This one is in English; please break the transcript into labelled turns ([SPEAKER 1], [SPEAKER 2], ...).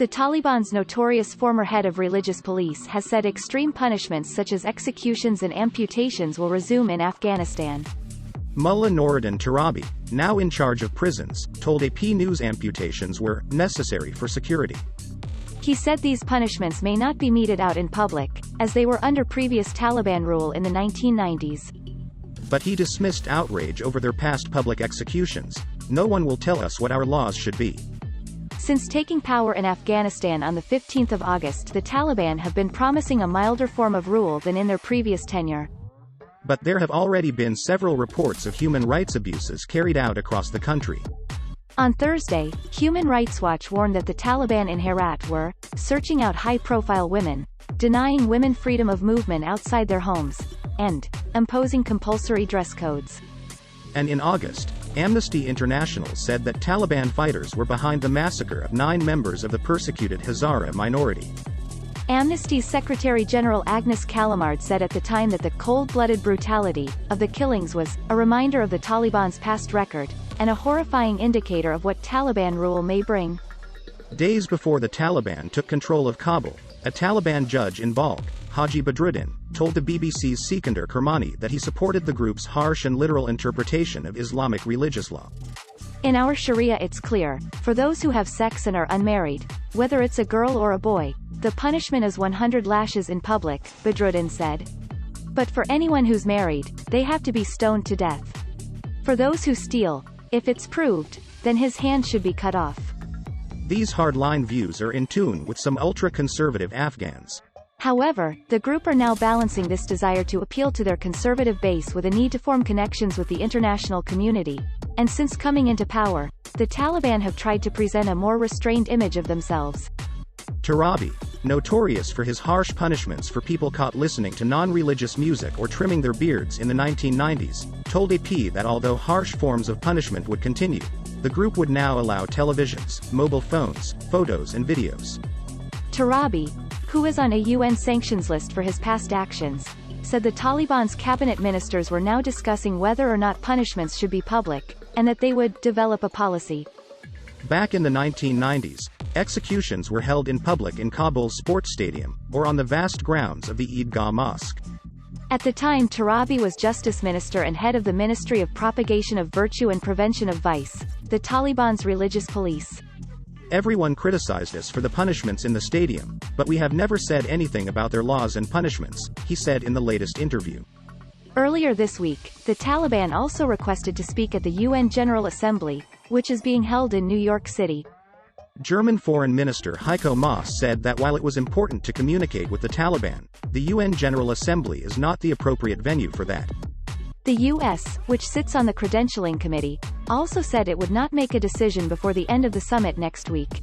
[SPEAKER 1] The Taliban's notorious former head of religious police has said extreme punishments such as executions and amputations will resume in Afghanistan.
[SPEAKER 2] Mullah Nuruddin Tarabi, now in charge of prisons, told AP News amputations were necessary for security.
[SPEAKER 1] He said these punishments may not be meted out in public, as they were under previous Taliban rule in the 1990s.
[SPEAKER 2] But he dismissed outrage over their past public executions. No one will tell us what our laws should be.
[SPEAKER 1] Since taking power in Afghanistan on the 15th of August, the Taliban have been promising a milder form of rule than in their previous tenure.
[SPEAKER 2] But there have already been several reports of human rights abuses carried out across the country.
[SPEAKER 1] On Thursday, Human Rights Watch warned that the Taliban in Herat were searching out high-profile women, denying women freedom of movement outside their homes, and imposing compulsory dress codes.
[SPEAKER 2] And in August, Amnesty International said that Taliban fighters were behind the massacre of 9 members of the persecuted Hazara minority.
[SPEAKER 1] Amnesty's Secretary General Agnes Kalamard said at the time that the cold-blooded brutality of the killings was a reminder of the Taliban's past record, and a horrifying indicator of what Taliban rule may bring.
[SPEAKER 2] Days before the Taliban took control of Kabul, a Taliban judge in Balkh, Haji Badruddin, told the BBC's Sikandar Kermani that he supported the group's harsh and literal interpretation of Islamic religious law.
[SPEAKER 1] In our Sharia it's clear, for those who have sex and are unmarried, whether it's a girl or a boy, the punishment is 100 lashes in public, Badruddin said. But for anyone who's married, they have to be stoned to death. For those who steal, if it's proved, then his hand should be cut off.
[SPEAKER 2] These hardline views are in tune with some ultra-conservative Afghans.
[SPEAKER 1] However, the group are now balancing this desire to appeal to their conservative base with a need to form connections with the international community, and since coming into power, the Taliban have tried to present a more restrained image of themselves.
[SPEAKER 2] Tarabi, notorious for his harsh punishments for people caught listening to non-religious music or trimming their beards in the 1990s, told AP that although harsh forms of punishment would continue, the group would now allow televisions, mobile phones, photos and videos.
[SPEAKER 1] Tarabi, who is on a UN sanctions list for his past actions, said the Taliban's cabinet ministers were now discussing whether or not punishments should be public, and that they would develop a policy.
[SPEAKER 2] Back in the 1990s, executions were held in public in Kabul's sports stadium, or on the vast grounds of the Eidgah Mosque.
[SPEAKER 1] At the time Tarabi was Justice Minister and head of the Ministry of Propagation of Virtue and Prevention of Vice, the Taliban's religious police.
[SPEAKER 2] Everyone criticized us for the punishments in the stadium, but we have never said anything about their laws and punishments, he said in the latest interview.
[SPEAKER 1] Earlier this week, the Taliban also requested to speak at the UN General Assembly, which is being held in New York City.
[SPEAKER 2] German Foreign Minister Heiko Maas said that while it was important to communicate with the Taliban, the UN General Assembly is not the appropriate venue for that.
[SPEAKER 1] The U.S., which sits on the credentialing committee, also said it would not make a decision before the end of the summit next week.